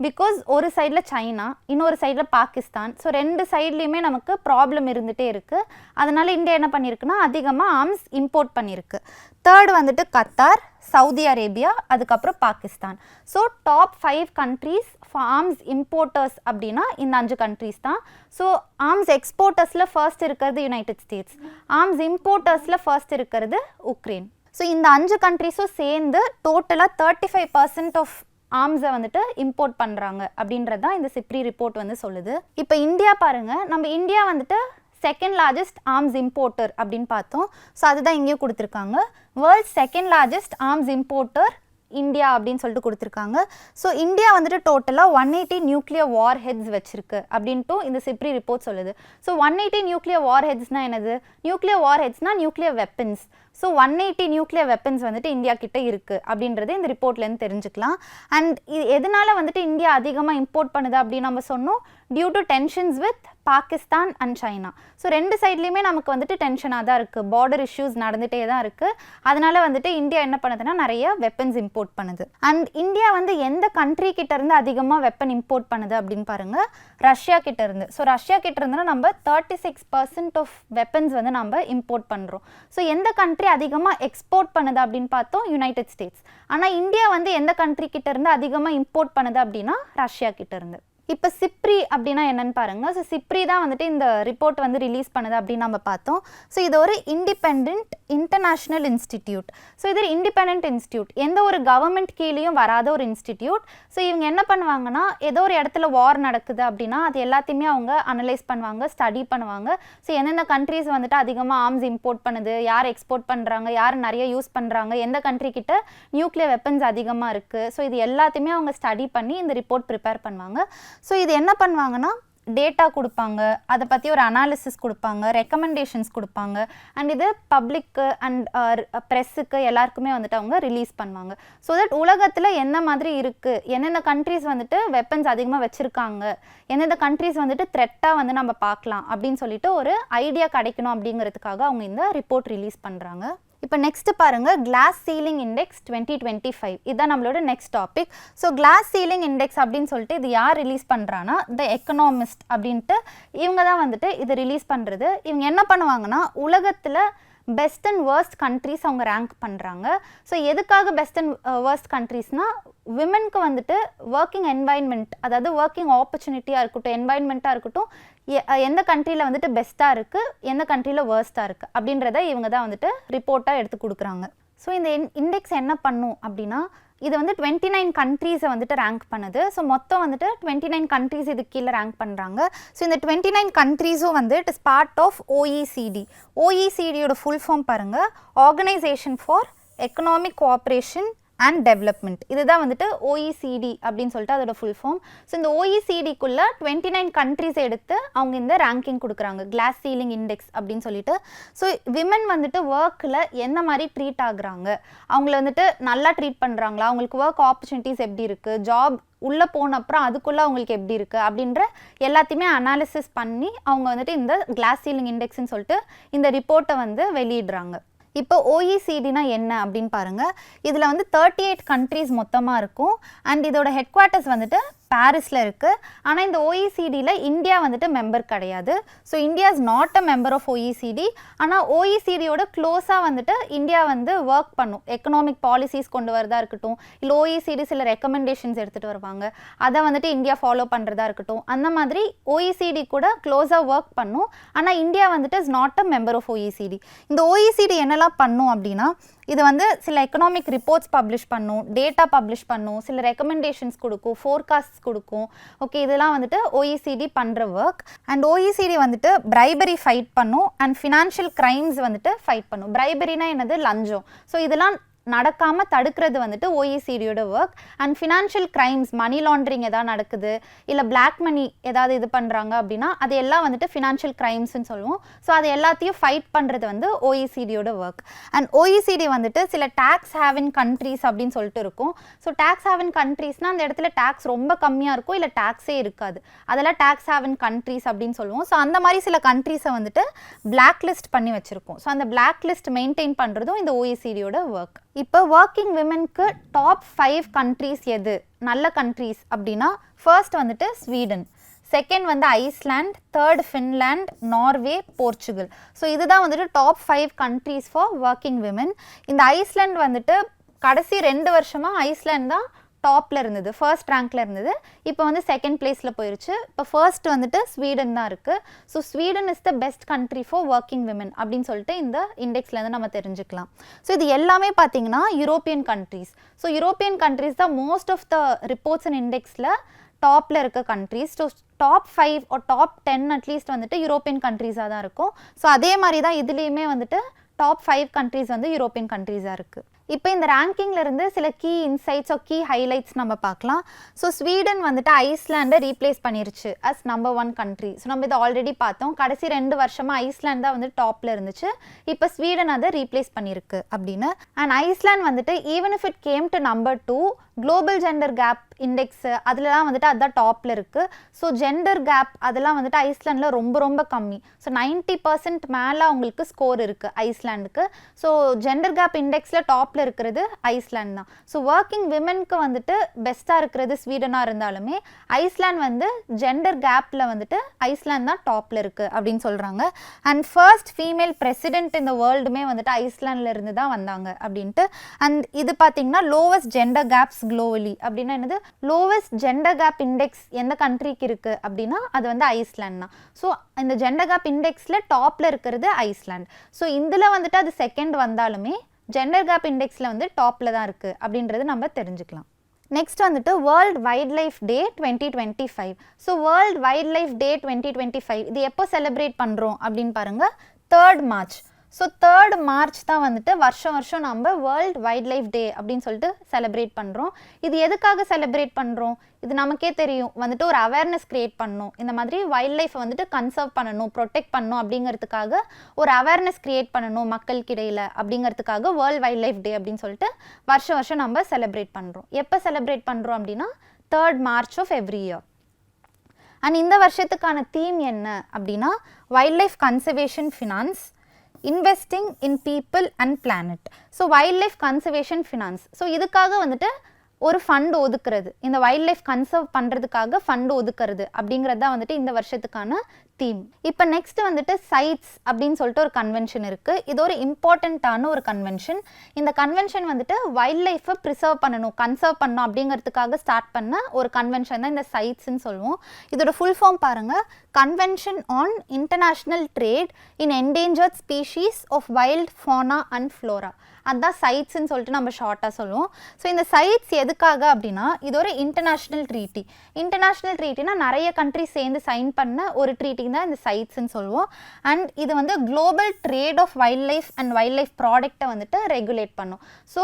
பிகாஸ் ஒரு சைடில் சைனா, இன்னொரு சைடில் பாகிஸ்தான். ஸோ 2 சைட்லேயுமே நமக்கு ப்ராப்ளம் இருந்துகிட்டே இருக்குது. அதனால் இந்தியா என்ன பண்ணியிருக்குன்னா அதிகமாக ஆர்ம்ஸ் இம்போர்ட் பண்ணியிருக்கு. தேர்ட் வந்துட்டு கத்தார், சவுதி அரேபியா, அதுக்கப்புறம் Pakistan. So top 5 countries for arms importers அப்படின்னா இந்த 5 countries தான். ஸோ ஆர்ம்ஸ் எக்ஸ்போர்ட்டர்ஸில் ஃபர்ஸ்ட் இருக்கிறது யுனைடெட் ஸ்டேட்ஸ், ஆர்ம்ஸ் இம்போர்ட்டர்ஸில் ஃபர்ஸ்ட் இருக்கிறது உக்ரைன். ஸோ இந்த 5 countries சேர்ந்து டோட்டலாக 35% ஆஃப் ஆர்ம்ஸை வந்துட்டு இம்போர்ட் பண்ணுறாங்க அப்படின்றது தான் இந்த சிப்ரி ரிப்போர்ட் வந்து சொல்லுது. இப்போ இந்தியா பாருங்கள், நம்ம இந்தியா வந்துட்டு செகண்ட் லார்ஜஸ்ட் ஆர்ம்ஸ் இம்போர்ட்டர் அப்படின்னு பார்த்தோம். ஸோ அதுதான் இங்கேயும் கொடுத்துருக்காங்க. World second largest arms importer India அப்படின்னு சொல்லிட்டு கொடுத்துருக்காங்க. ஸோ இந்தியா வந்துட்டு டோட்டலாக 180 நியூக்ளியர் வார் ஹெட்ஸ் வச்சிருக்கு அப்படின்ட்டு இந்த சிப்ரி ரிப்போர்ட் சொல்லுது. ஸோ 180 நியூக்ளியர் வார் ஹெட்ஸ்னால் என்னது? நியூக்ளியர் வார் ஹெட்ஸ்னால் nuclear weapons. So 180 nuclear weapons வந்துட்டு இந்தியா கிட்ட இருக்குது அப்படின்றது இந்த ரிப்போர்ட்லேருந்து தெரிஞ்சுக்கலாம். அண்ட் இது எதனால வந்துட்டு இந்தியா அதிகமாக இம்போர்ட் பண்ணுது அப்படின்னு நம்ம சொன்னோம், due to tensions with Pakistan and China. So ரெண்டு சைட்லேயுமே நமக்கு வந்துட்டு டென்ஷனாக தான் இருக்குது, பார்டர் இஷ்யூஸ் நடந்துகிட்டே தான் இருக்குது. அதனால வந்துட்டு இந்தியா என்ன பண்ணுதுன்னா நிறைய வெப்பன்ஸ் இம்போர்ட் பண்ணுது. அண்ட் இந்தியா வந்து எந்த கண்ட்ரி கிட்ட இருந்து அதிகமாக வெப்பன் இம்போர்ட் பண்ணுது அப்படின்னு பாருங்கள், ரஷ்யா கிட்ட இருந்து. ஸோ ரஷ்யா கிட்ட இருந்துன்னா நம்ம 36% ஆஃப் வெப்பன்ஸ் வந்து நம்ம இம்போர்ட் பண்ணுறோம். ஸோ எந்த கண்ட்ரி அதிகமாக எக்ஸ்போர்ட் பண்ணுது அப்படின்னு பார்த்தோம், யுனைடெட் ஸ்டேட்ஸ். ஆனால் இந்தியா வந்து எந்த கண்ட்ரி கிட்ட இருந்து அதிகமாக இம்போர்ட் பண்ணுது அப்படின்னா ரஷ்யா கிட்ட இருந்து. இப்போ சிப்ரி அப்படின்னா என்னன்னு பாருங்கள். ஸோ சிப்ரி தான் வந்துட்டு இந்த ரிப்போர்ட் வந்து ரிலீஸ் பண்ணுது அப்படின்னு நம்ம பார்த்தோம். ஸோ இது ஒரு இண்டிபெண்ட் இன்டர்நேஷ்னல் இன்ஸ்டிடியூட். ஸோ இது ஒரு இண்டிபெண்ட் இன்ஸ்டியூட், எந்த ஒரு கவர்மெண்ட் கீழேயும் வராத ஒரு இன்ஸ்டிடியூட். ஸோ இவங்க என்ன பண்ணுவாங்கன்னா, ஏதோ ஒரு இடத்துல வார் நடக்குது அப்படின்னா அது எல்லாத்தையுமே அவங்க அனலைஸ் பண்ணுவாங்க, ஸ்டடி பண்ணுவாங்க. ஸோ எந்தெந்த கண்ட்ரிஸ் வந்துட்டு அதிகமாக ஆர்ம்ஸ் இம்போர்ட் பண்ணுது, யார் எக்ஸ்போர்ட் பண்ணுறாங்க, யார் நிறைய யூஸ் பண்ணுறாங்க, எந்த கண்ட்ரி கிட்ட நியூக்ளியர் வெப்பன்ஸ் அதிகமாக இருக்குது. ஸோ இது எல்லாத்தையுமே அவங்க ஸ்டடி பண்ணி இந்த ரிப்போர்ட் ப்ரிப்பேர் பண்ணுவாங்க. ஸோ இது என்ன பண்ணுவாங்கன்னா, டேட்டா கொடுப்பாங்க, அதை பற்றி ஒரு அனாலிசிஸ் கொடுப்பாங்க, ரெக்கமெண்டேஷன்ஸ் கொடுப்பாங்க. அண்ட் இது பப்ளிக்கு அண்ட் ப்ரெஸ்ஸுக்கு எல்லாருக்குமே வந்துட்டு அவங்க ரிலீஸ் பண்ணுவாங்க. ஸோ தட் உலகத்தில் என்ன மாதிரி இருக்குது, எந்தெந்த கண்ட்ரிஸ் வந்துட்டு வெப்பன்ஸ் அதிகமாக வச்சுருக்காங்க, எந்தெந்த கண்ட்ரிஸ் வந்துட்டு த்ரெட்டாக வந்து நம்ம பார்க்கலாம் அப்படின்னு சொல்லிட்டு ஒரு ஐடியா கிடைக்கணும் அப்படிங்கிறதுக்காக அவங்க இந்த ரிப்போர்ட் ரிலீஸ் பண்ணுறாங்க. இப்போ நெக்ஸ்ட் பாருங்கள், கிளாஸ் சீலிங் இண்டெக்ஸ் 2025. இதுதான் நம்மளோட next topic. So glass ceiling index அப்படின்னு சொல்லிட்டு இது யார் ரிலீஸ் பண்ணுறான்னா, த எக்கனாமிஸ்ட் அப்படின்ட்டு இவங்க தான் வந்துட்டு இது ரிலீஸ் பண்ணுறது. இவங்க என்ன பண்ணுவாங்கன்னா, உலகத்தில் பெஸ்ட் அண்ட் வேர்ஸ்ட் கண்ட்ரிஸ் அவங்க ரேங்க் பண்ணுறாங்க. ஸோ எதுக்காக பெஸ்ட் அண்ட் வேர்ஸ்ட் கண்ட்ரிஸ்னால், விமென்க்கு வந்துட்டு ஒர்க்கிங் என்வாயன்மெண்ட், அதாவது ஒர்க்கிங் ஆப்பர்ச்சுனிட்டியாக இருக்கட்டும், என்வாயன்மெண்ட்டாக இருக்கட்டும், எந்த கண்ட்ரியில் வந்துட்டு பெஸ்ட்டாக இருக்குது, எந்த கண்ட்ரியில் வேர்ஸ்ட்டாக இருக்குது அப்படின்றத இவங்க தான் வந்துட்டு ரிப்போர்ட்டாக எடுத்து கொடுக்குறாங்க. ஸோ இந்த இண்டெக்ஸ் என்ன பண்ணும் அப்படின்னா, இது வந்து 29 கண்ட்ரீஸை வந்துட்டு ரேங்க் பண்ணுது. ஸோ மொத்தம் வந்துட்டு 29 கண்ட்ரீஸ் இதுக்கு கீழே ரேங்க் பண்ணுறாங்க. ஸோ இந்த 29 கண்ட்ரீஸும் வந்து it is part of OECD. OECDயோட ஃபுல் ஃபார்ம் பாருங்கள், organisation for economic cooperation and development. இதுதான் வந்துட்டு OECD அப்படின்னு சொல்லிட்டு அதோட ஃபுல் ஃபார்ம். ஸோ இந்த OECDக்குள்ளே 29 கண்ட்ரிஸ் எடுத்து அவங்க இந்த ரேங்கிங் கொடுக்குறாங்க, கிளாஸ் சீலிங் இண்டெக்ஸ் அப்படின்னு சொல்லிட்டு. ஸோ விமன் வந்துட்டு ஒர்க்கில் எந்த மாதிரி ட்ரீட் ஆகுறாங்க, அவங்கள வந்துட்டு நல்லா ட்ரீட் பண்ணுறாங்களா, அவங்களுக்கு ஒர்க் ஆப்பர்ச்சுனிட்டிஸ் எப்படி இருக்குது, ஜாப் உள்ளே போன அப்புறம் அதுக்குள்ளே அவங்களுக்கு எப்படி இருக்குது அப்படின்ற எல்லாத்தையுமே அனாலிசிஸ் பண்ணி அவங்க வந்துட்டு இந்த கிளாஸ் சீலிங் இண்டெக்ஸ்ன்னு சொல்லிட்டு இந்த ரிப்போர்ட்டை வந்து வெளியிடுறாங்க. இப்போ OECDனா என்ன அப்படின்னு பாருங்கள். இதில் வந்து 38 கண்ட்ரீஸ் மொத்தமாக இருக்கும். அண்ட் இதோட ஹெட் குவார்ட்டர்ஸ் வந்துட்டு பாரிஸில் இருக்குது. ஆனால் இந்த OECDயில் இந்தியா வந்துட்டு மெம்பர் கிடையாது. So India is not a member of OECD. ஆனால் OECDயோட க்ளோஸாக வந்துட்டு இந்தியா வந்து ஒர்க் பண்ணும், எக்கனாமிக் பாலிசிஸ் கொண்டு வரதா இருக்கட்டும், இல்லை OECD சில ரெக்கமெண்டேஷன்ஸ் எடுத்துகிட்டு வருவாங்க, அதை வந்துட்டு இந்தியா ஃபாலோ பண்ணுறதா இருக்கட்டும், அந்த மாதிரி OECD கூட க்ளோஸாக ஒர்க் பண்ணும். ஆனால் இந்தியா வந்துட்டு is not a member of OECD. இந்த OECD என்னெல்லாம் பண்ணும் அப்படின்னா, இது வந்து சில எக்கனாமிக் ரிப்போர்ட்ஸ் பப்ளிஷ் பண்ணும், டேட்டா பப்ளிஷ் பண்ணும், சில ரெக்கமெண்டேஷன்ஸ் கொடுக்கும், ஃபோர்காஸ்ட் கொடுக்கும். ஓகே, இதெல்லாம் வந்துட்டு OECD பண்ணுற ஒர்க். அண்ட் OECD வந்துட்டு பிரைபரி ஃபைட் பண்ணும் அண்ட் ஃபினான்ஷியல் கிரைம்ஸ் வந்துட்டு ஃபைட் பண்ணும். பிரைபரினா என்னது? லஞ்சம். ஸோ இதெல்லாம் நடக்காமல் தடுக்கிறது வந்துட்டு OECDயோட work. And financial crimes, money laundering எதாவது நடக்குது, இல்லை பிளாக் மணி ஏதாவது இது பண்ணுறாங்க அப்படின்னா அது எல்லாம் வந்துட்டு ஃபினான்ஷியல் கிரைம்ஸ்ன்னு சொல்லுவோம். ஸோ அது எல்லாத்தையும் ஃபைட் பண்ணுறது வந்து OECDயோட ஒர்க். அண்ட் OECD வந்துட்டு சில டேக்ஸ் ஹேவின் கண்ட்ரீஸ் அப்படின்னு சொல்லிட்டு இருக்கும். ஸோ டேக்ஸ் ஹேவின் கண்ட்ரீஸ்னால் அந்த இடத்துல டேக்ஸ் ரொம்ப கம்மியாக இருக்கும், இல்லை டேக்ஸே இருக்காது, அதெல்லாம் டேக்ஸ் ஹேவின் கண்ட்ரீஸ் அப்படின்னு சொல்லுவோம். ஸோ அந்த மாதிரி சில கண்ட்ரீஸை வந்துட்டு பிளாக் லிஸ்ட் பண்ணி வச்சுருக்கோம். ஸோ அந்த பிளாக் லிஸ்ட் மெயின்டைன் பண்ணுறதும் இந்த OECDயோட ஒர்க். இப்போ ஒர்க்கிங் விமென்க்கு டாப் 5 கண்ட்ரீஸ் எது நல்ல கண்ட்ரீஸ் அப்படின்னா, ஃபர்ஸ்ட் வந்துட்டு ஸ்வீடன், செகண்ட் வந்து island, third Finland, Norway, Portugal. So இதுதான் வந்துட்டு top 5 countries for working women. இந்த ஐஸ்லாண்ட் வந்துட்டு கடைசி 2 வருஷமாக ஐஸ்லாண்ட் தான் டாப்பில் இருந்தது, ஃபர்ஸ்ட் ரேங்க்கில் இருந்தது, இப்போ வந்து செகண்ட் பிளேஸில் போயிருச்சு. இப்போ ஃபர்ஸ்ட் வந்துட்டு ஸ்வீடன் தான் இருக்குது. So Sweden is the best country for working women அப்படின்னு சொல்லிட்டு இந்த இண்டெக்ஸ்லேருந்து நம்ம தெரிஞ்சுக்கலாம். ஸோ இது எல்லாமே பார்த்தீங்கன்னா European countries. So European countries தான் most of the reports and இண்டெக்ஸில் டாப்பில் இருக்க countries. So top 5 or top 10 at least வந்துட்டு யூரோப்பியன் கண்ட்ரீஸாக தான் இருக்கும். ஸோ அதே மாதிரி தான் இதுலேயுமே வந்துட்டு டாப் 5 கண்ட்ரீஸ் வந்து யூரோப்பியன் கண்ட்ரீஸாக இருக்குது. இப்போ இந்த ரேங்கிங்லேருந்து சில key insights or key highlights நம்ம பார்க்கலாம். ஸோ ஸ்வீடன் வந்துட்டு ஐஸ்லாண்டை ரீப்ளேஸ் பண்ணிருச்சு அஸ் நம்பர் 1 கண்ட்ரி. ஸோ நம்ம இதை ஆல்ரெடி பார்த்தோம். கடைசி 2 வருஷமாக ஐஸ்லாண்ட் தான் வந்து டாப்பில் இருந்துச்சு. இப்போ ஸ்வீடன் அதை ரீப்ளேஸ் பண்ணியிருக்கு அப்படின்னு. அண்ட் ஐஸ்லாண்ட் வந்துட்டு even if it came to number 2 global gender gap index அதுலலாம் வந்துட்டு அதுதான் டாப்பில் இருக்குது. ஸோ ஜெண்டர் கேப் அதெல்லாம் வந்துட்டு ஐஸ்லாண்டில் ரொம்ப ரொம்ப கம்மி. ஸோ 90% மேலே அவங்களுக்கு ஸ்கோர் இருக்குது ஐஸ்லாண்டுக்கு. ஸோ ஜெண்டர் கேப் இண்டெக்ஸில் டாப்பில் இருக்கிறது ஐஸ்லாண்ட் தான். ஸோ ஒர்க்கிங் விமென்க்கு வந்துட்டு பெஸ்ட்டாக இருக்கிறது ஸ்வீடனாக இருந்தாலுமே ஐஸ்லாண்ட் வந்து ஜெண்டர் கேப்பில் வந்துட்டு ஐஸ்லாண்ட் தான் டாப்பில் இருக்குது அப்படின்னு சொல்கிறாங்க. அண்ட் ஃபர்ஸ்ட் ஃபீமேல் பிரசிடென்ட் இந்த வேர்ல்டுமே வந்துட்டு ஐஸ்லாண்டில் இருந்து தான் வந்தாங்க அப்படின்ட்டு. அண்ட் இது பார்த்தீங்கன்னா லோவஸ்ட் ஜெண்டர் கேப்ஸ் குளோபலி அப்படின்னா என்னது, லோவஸ்ட் ஜெண்டர் கேப் இண்டெக்ஸ் எந்த கண்ட்ரிக்கு இருக்குது அப்படின்னா அது வந்து ஐஸ்லாண்ட் தான். ஸோ இந்த ஜெண்டர் கேப் இண்டெக்ஸில் டாப்பில் இருக்கிறது ஐஸ்லாண்ட். ஸோ இதில் வந்துட்டு அது செகண்ட் வந்தாலுமே ஜெண்டர் கேப் இண்டெக்ஸில் வந்து டாப்பில் தான் இருக்குது அப்படின்றது நம்ம தெரிஞ்சுக்கலாம். நெக்ஸ்ட் வந்துட்டு world wild life day 2025. So world wild life day 2025 இது எப்போ செலிப்ரேட் பண்ணுறோம் அப்படின்னு பாருங்கள், 3rd March. So 3rd March தான் வந்துட்டு வருஷம் நம்ம வேர்ல்ட் வைல்ட் லைஃப் டே அப்படின்னு சொல்லிட்டு செலிப்ரேட் பண்ணுறோம். இது எதுக்காக செலிப்ரேட் பண்ணுறோம், இது நமக்கே தெரியும், வந்துட்டு ஒரு அவேர்னஸ் க்ரியேட் பண்ணணும், இந்த மாதிரி வைல்ட் லைஃப்பை வந்துட்டு கன்சர்வ் பண்ணணும், ப்ரொடெக்ட் பண்ணணும் அப்படிங்கிறதுக்காக ஒரு அவேர்னஸ் க்ரியேட் பண்ணணும் மக்களுக்கு இடையில் அப்படிங்கிறதுக்காக வேர்ல்ட் வைல்ட் லைஃப் டே அப்படின்னு சொல்லிட்டு வருஷம் நம்ம செலிப்ரேட் பண்ணுறோம். எப்போ செலிப்ரேட் பண்ணுறோம் அப்படின்னா 3rd March of every year. And இந்த வருஷத்துக்கான தீம் என்ன அப்படின்னா wild life conservation finance, investing in people and planet. So wild life conservation finance, so இதுக்காக வந்துட்டு ஒரு ஃபண்ட் ஒதுக்குறது, இந்த வைல்ட் லைஃப் கன்சர்வ் பண்ணுறதுக்காக ஃபண்ட் ஒதுக்குறது அப்படிங்கிறது தான் வந்துட்டு இந்த வருஷத்துக்கான தீம். இப்போ நெக்ஸ்ட் வந்துட்டு சைட்ஸ் அப்படின்னு சொல்லிட்டு ஒரு கன்வென்ஷன் இருக்குது. இது ஒரு இம்பார்ட்டண்ட்டான ஒரு கன்வென்ஷன். இந்த கன்வென்ஷன் வந்துட்டு வைல்ட் லைஃப்பை ப்ரிசர்வ் பண்ணணும், கன்சர்வ் பண்ணணும் அப்படிங்கிறதுக்காக ஸ்டார்ட் பண்ண ஒரு கன்வென்ஷன் தான் இந்த சைட்ஸ்ன்னு சொல்லுவோம். இதோட ஃபுல் ஃபார்ம் பாருங்கள், convention on international trade in endangered species of wild fauna and flora. அதுதான் சைட்ஸ்ன்னு சொல்லிட்டு நம்ம ஷார்ட்டாக சொல்லுவோம். ஸோ இந்த சைட்ஸ் எதுக்காக அப்படின்னா இது ஒரு இன்டர்நேஷ்னல் ட்ரீட்டி. இன்டர்நேஷ்னல் ட்ரீட்டினா நிறைய கண்ட்ரி சேர்ந்து சைன் பண்ண ஒரு ட்ரீட்டி தான் இந்த சைட்ஸ்ன்னு சொல்லுவோம். அண்ட் இது வந்து global trade of wildlife and wildlife ப்ராடக்ட்டை வந்துட்டு ரெகுலேட் பண்ணும். ஸோ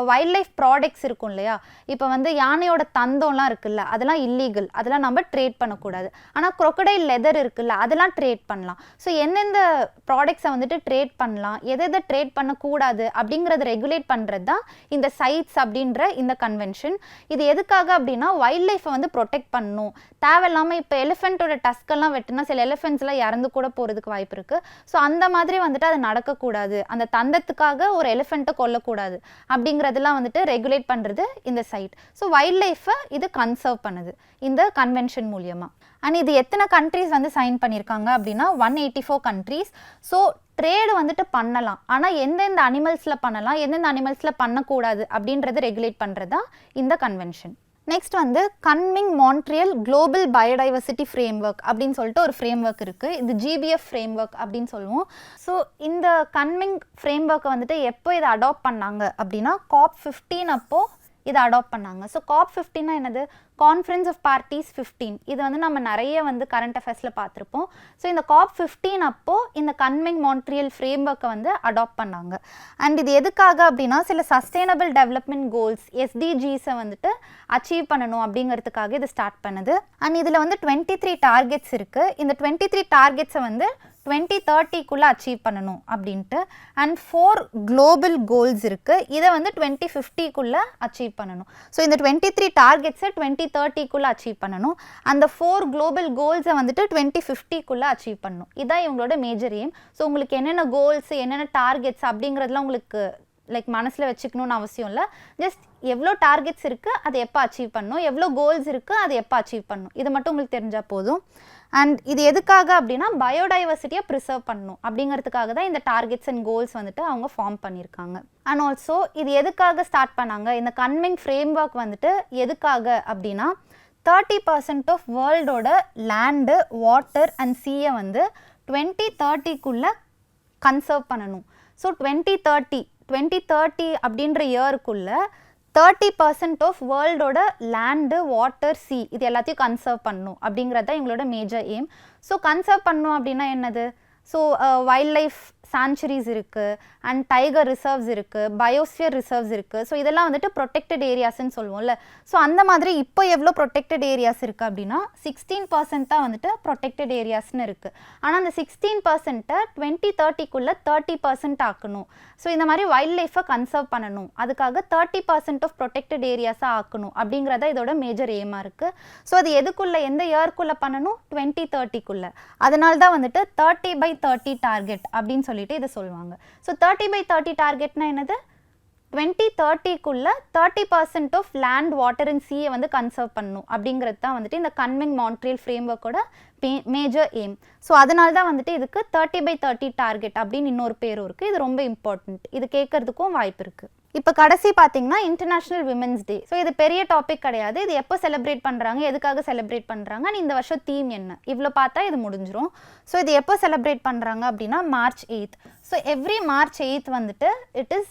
வைல்ட் லைஃப் ப்ராடக்ட்ஸ் இருக்கும் இல்லையா, இப்போ வந்து யானையோட தந்தம்லாம் இருக்குல்ல அதெல்லாம் இல்லீகல், அதெல்லாம் நம்ம ட்ரேட் பண்ணக்கூடாது. ஆனால் crocodile லெதர் இருக்குல்ல அதெல்லாம் ட்ரேட் பண்ணலாம். ஸோ எந்தெந்த ப்ராடக்ட்ஸை வந்துட்டு ட்ரேட் பண்ணலாம், எதை ட்ரேட் பண்ணக்கூடாது அப்படிங்கிறத ரெகுலேட் பண்ணுறது தான் இந்த சைட்ஸ் அப்படின்ற இந்த கன்வென்ஷன். இது எதுக்காக அப்படின்னா வைல்ட் லைஃப்பை வந்து ப்ரொடெக்ட் பண்ணணும். தேவையில்லாமல் இப்போ எலிஃபெண்ட்டோட டஸ்கெல்லாம் வெட்டினா சில எலிஃபெண்ட்ஸ்லாம் இறந்து கூட போகிறதுக்கு வாய்ப்பு இருக்குது. ஸோ அந்த மாதிரி வந்துட்டு அது நடக்கக்கூடாது, அந்த தந்தத்துக்காக ஒரு எலிஃபெண்ட்டை கொல்லக்கூடாது அப்படிங்கிறதெல்லாம் வந்துட்டு ரெகுலேட் பண்ணுறது இந்த சைட். ஸோ வைல்ட் லைஃப்பை இது கன்சர்வ் பண்ணுது இந்த கன்வென்ஷன் மூலியமாக. அண்ட் இது எத்தனை கண்ட்ரீஸ் வந்து சைன் பண்ணியிருக்காங்க அப்படின்னா 184 கண்ட்ரீஸ். ஸோ ட்ரேடு வந்துட்டு பண்ணலாம், ஆனால் எந்தெந்த அனிமல்ஸில் பண்ணலாம், எந்தெந்த அனிமல்ஸில் பண்ணக்கூடாது அப்படின்றது ரெகுலேட் பண்ணுறது தான் இந்த கன்வென்ஷன். நெக்ஸ்ட் வந்து கன்மிங் மான்ட்ரியல் குளோபல் பயோடைவர்சிட்டி ஃப்ரேம்வொர்க் அப்படின்னு சொல்லிட்டு ஒரு ஃப்ரேம்வொர்க் இருக்குது. இது GBF ஃப்ரேம்வொர்க் அப்படின்னு சொல்லுவோம். ஸோ இந்த கன்மிங் ஃப்ரேம்வொர்க்கை வந்துட்டு எப்போ இதை அடாப்ட் பண்ணாங்க அப்படின்னா COP15 அப்போது இதை அடாப்ட் பண்ணாங்க. ஸோ COP15 என்னது, கான்ஃபரன்ஸ் ஆஃப் பார்ட்டிஸ் 15. இது வந்து நம்ம நிறைய வந்து கரண்ட் அஃபேர்ஸில் பார்த்துருப்போம். ஸோ இந்த COP15 அப்போது இந்த கன்மிங் மான்ட்ரியல் ஃப்ரேம்வொர்க்கை வந்து அடாப்ட் பண்ணாங்க. அண்ட் இது எதுக்காக அப்படின்னா சில சஸ்டைனபிள் டெவலப்மெண்ட் கோல்ஸ் SDGஸை வந்துட்டு அச்சீவ் பண்ணணும் அப்படிங்கிறதுக்காக இது ஸ்டார்ட் பண்ணுது. அண்ட் இதில் வந்து 23 டார்கெட்ஸ் இருக்குது. இந்த 23 டார்கெட்ஸை வந்து 2030க்குள்ளே அச்சீவ் பண்ணணும் அப்படின்ட்டு. அண்ட் 4 குளோபல் கோல்ஸ் இருக்குது, இதை வந்து 2050க்குள்ளே அச்சீவ் பண்ணணும். ஸோ இந்த 23 டார்கெட்ஸை 2030க்குள்ளே அச்சீவ் பண்ணணும். அந்த 4 குளோபல் கோல்ஸை வந்துட்டு 2050க்குள்ளே அச்சீவ் பண்ணணும். இதுதான் இவங்களோட மேஜர் எய்ம். ஸோ உங்களுக்கு என்னென்ன கோல்ஸ் என்னென்ன டார்கெட்ஸ் அப்படிங்கிறதுலாம் உங்களுக்கு மனசில் வச்சுக்கணும்னு அவசியம் இல்லை. ஜஸ்ட் எவ்வளோ டார்கெட்ஸ் இருக்குது அதை எப்போ அச்சீவ் பண்ணணும், எவ்வளோ கோல்ஸ் இருக்குது அதை எப்போ அச்சீவ் பண்ணணும், இது மட்டும் உங்களுக்கு தெரிஞ்சால் போதும். அண்ட் இது எதுக்காக அப்படின்னா பயோடைவர்சிட்டியை ப்ரிசர்வ் பண்ணணும் அப்படிங்கிறதுக்காக தான் இந்த டார்கெட்ஸ் அண்ட் கோல்ஸ் வந்துட்டு அவங்க ஃபார்ம் பண்ணியிருக்காங்க. அண்ட் ஆல்சோ இது எதுக்காக ஸ்டார்ட் பண்ணாங்க, இந்த கன்மிங் ஃப்ரேம் ஒர்க் வந்துட்டு எதுக்காக அப்படின்னா 30% ஆஃப் வேர்ல்டோட லேண்டு, வாட்டர் அண்ட் சீயை வந்து 2030 கன்சர்வ் பண்ணணும். ஸோ 2030 அப்படின்ற இயருக்குள்ள 30% ஆஃப் வேர்ல்டோட லேண்டு, வாட்டர், சீ இது எல்லாத்தையும் கன்சர்வ் பண்ணணும் அப்படிங்கிறது தான் எங்களோட மேஜர் எய்ம். ஸோ கன்சர்வ் பண்ணணும் அப்படின்னா என்னது, ஸோ வைல்ட் லைஃப் சாங்சுரிஸ் இருக்குது, அண்ட் டைகர் ரிசர்வ்ஸ் இருக்குது, பயோஸ்பியர் ரிசர்வ்ஸ் இருக்குது. ஸோ இதெல்லாம் வந்துட்டு ப்ரொடெக்டட் ஏரியாஸ்ன்னு சொல்லுவோம்ல. ஸோ அந்த மாதிரி இப்போ எவ்வளோ ப்ரொடெக்டட் ஏரியாஸ் இருக்குது அப்படின்னா 16% தான் வந்துட்டு ப்ரொடெக்டட் ஏரியாஸ்ன்னு இருக்குது. ஆனால் அந்த 16% 2030 30% ஆக்கணும். ஸோ இந்த மாதிரி வைல்ட் லைஃப்பை கன்சர்வ் பண்ணணும், அதுக்காக 30% ஆஃப் ப்ரொடெக்டட் ஏரியாஸாக ஆக்கணும் அப்படிங்கிறத இதோட மேஜர் எய்மாக இருக்குது. ஸோ அது எதுக்குள்ளே, எந்த இயர்க்குள்ளே பண்ணணும், 2030. அதனால தான் வந்துட்டு 30/30 டார்கெட் அப்படின்னு சொல்லிட்டு இதை சொல்லுவாங்க. ஸோ 30/30 டார்கெட்னா என்னது, 2030 30% ஆஃப் லேண்ட், வாட்டர் அண்ட் சீயை வந்து கன்சர்வ் பண்ணணும் அப்படிங்கிறது தான் வந்துட்டு இந்த கன்மிங் மான்ட்ரியல் ஃப்ரேம் ஒர்க்கோட மேஜர் எய்ம். ஸோ அதனால தான் வந்துட்டு இதுக்கு 30/30 டார்கெட் அப்படின்னு இன்னொரு பேரும் இருக்குது. இது ரொம்ப இம்பார்ட்டண்ட், இது கேட்கறதுக்கும் வாய்ப்பு இருக்குது. இப்போ கடைசி பார்த்தீங்கன்னா இன்டர்நேஷ்னல் விமென்ஸ் டே. ஸோ இது பெரிய டாபிக் கிடையாது. இது எப்போ செலிப்ரேட் பண்ணுறாங்க, எதுக்காக செலிப்ரேட் பண்ணுறாங்க, அண்ட் இந்த வருஷம் தீம் என்ன, இவ்வளோ பார்த்தா இது முடிஞ்சிடும். ஸோ இது எப்போ செலிப்ரேட் பண்ணுறாங்க அப்படின்னா March 8. ஸோ எவ்ரி March 8 வந்துட்டு it is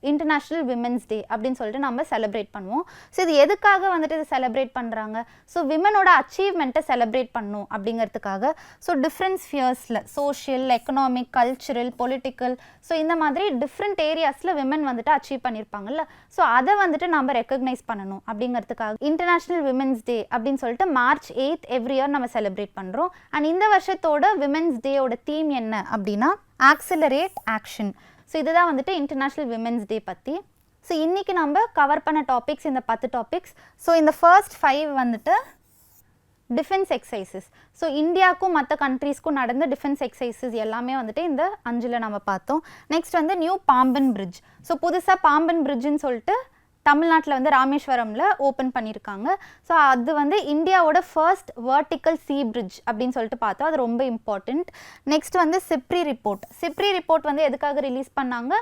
international women's day அப்படின்னு சொல்லிட்டு நம்ம செலிப்ரேட் பண்ணுவோம். ஸோ இது எதுக்காக வந்துட்டு இது செலிப்ரேட் பண்ணுறாங்க, ஸோ விமனோட அச்சீவ்மெண்ட்டை செலிப்ரேட் பண்ணணும் அப்படிங்கிறதுக்காக. ஸோ டிஃப்ரெண்ட் ஸ்பியர்ஸில் social, economic, cultural, political, so இந்த மாதிரி டிஃப்ரெண்ட் ஏரியாஸில் விமன் வந்துட்டு அச்சீவ் பண்ணியிருப்பாங்கல்ல. ஸோ அதை வந்துட்டு நம்ம ரெக்கக்னைஸ் பண்ணணும் அப்படிங்கிறதுக்காக இன்டர்நேஷ்னல் விமென்ஸ் டே அப்படின்னு சொல்லிட்டு March 8 எவ்ரி இயர் நம்ம செலிப்ரேட் பண்ணுறோம். அண்ட் இந்த வருஷத்தோட விமென்ஸ் டேயோட தீம் என்ன அப்படின்னா ஆக்சிலரேட் ஆக்ஷன். ஸோ இதுதான் வந்துட்டு இன்டர்நேஷ்னல் விமென்ஸ் டே பற்றி. ஸோ இன்றைக்கி நம்ம கவர் பண்ண டாபிக்ஸ் இந்த 10 டாபிக்ஸ். ஸோ இந்த ஃபர்ஸ்ட் 5 வந்துட்டு டிஃபென்ஸ் எக்ஸசைசஸ். ஸோ இந்தியாவுக்கும் மற்ற கண்ட்ரீஸ்க்கும் நடந்த டிஃபென்ஸ் எக்ஸசைசஸ் எல்லாமே வந்துட்டு இந்த 5ல் நம்ம பார்த்தோம். நெக்ஸ்ட் வந்து நியூ பாம்பன் பிரிட்ஜ். ஸோ புதுசாக பாம்பன் பிரிட்ஜுன்னு சொல்லிட்டு தமிழ்நாட்டில் வந்து ராமேஸ்வரமில் ஓப்பன் பண்ணியிருக்காங்க. ஸோ அது வந்து இந்தியாவோட ஃபர்ஸ்ட் வெர்டிக்கல் சீ பிரிட்ஜ் அப்படின்னு சொல்லிட்டு பார்த்தோம். அது ரொம்ப இம்பார்ட்டண்ட். நெக்ஸ்ட் வந்து சிப்ரி ரிப்போர்ட் வந்து எதுக்காக ரிலீஸ் பண்ணாங்க,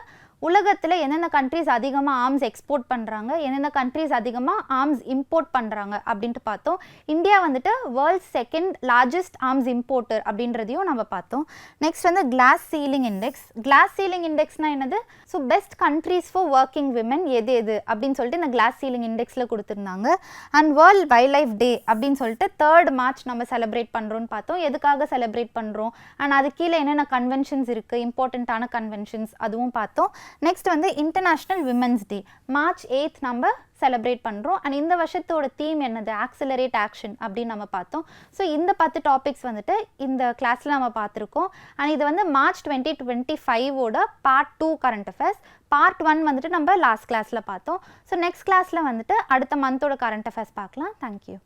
உலகத்தில் எந்தெந்த கண்ட்ரீஸ் அதிகமாக ஆர்ம்ஸ் எக்ஸ்போர்ட் பண்ணுறாங்க, எந்தெந்த கண்ட்ரீஸ் அதிகமாக ஆர்ம்ஸ் இம்போர்ட் பண்ணுறாங்க அப்படின்ட்டு பார்த்தோம். இந்தியா வந்துட்டு world's 2nd largest arms importer அப்படின்றதையும் நம்ம பார்த்தோம். நெக்ஸ்ட் வந்து கிளாஸ் சீலிங் இண்டெக்ஸ்னால் என்னது, so best countries for working women எது அப்படின்னு சொல்லிட்டு இந்த கிளாஸ் சீலிங் இண்டெக்ஸில் கொடுத்துருந்தாங்க. And world wild life day அப்படின்னு சொல்லிட்டு 3rd March நம்ம செலிப்ரேட் பண்ணுறோன்னு பார்த்தோம். எதுக்காக செலிப்ரேட் பண்ணுறோம், அண்ட் அது கீழே என்னென்ன கன்வென்ஷன்ஸ் இருக்குது, இம்பார்ட்டண்ட்டான கன்வென்ஷன்ஸ் அதுவும் பார்த்தோம். நெக்ஸ்ட் வந்து இன்டர்நேஷ்னல் விமென்ஸ் டே March 8 நம்ம செலிப்ரேட் பண்ணுறோம். அண்ட் இந்த வருஷத்தோட தீம் என்னது, ஆக்சிலரேட் ஆக்ஷன் அப்படின்னு நம்ம பார்த்தோம். ஸோ இந்த 10 டாபிக்ஸ் வந்துட்டு இந்த கிளாஸில் நம்ம பார்த்துருக்கோம். அண்ட் இது வந்து March 2025 Part 2 current affairs. Part 1 வந்துட்டு நம்ம லாஸ்ட் கிளாஸில் பார்த்தோம். ஸோ நெக்ஸ்ட் கிளாஸில் வந்துட்டு அடுத்த மந்தோட கரண்ட் அஃபேர்ஸ் பார்க்கலாம். தேங்க்யூ.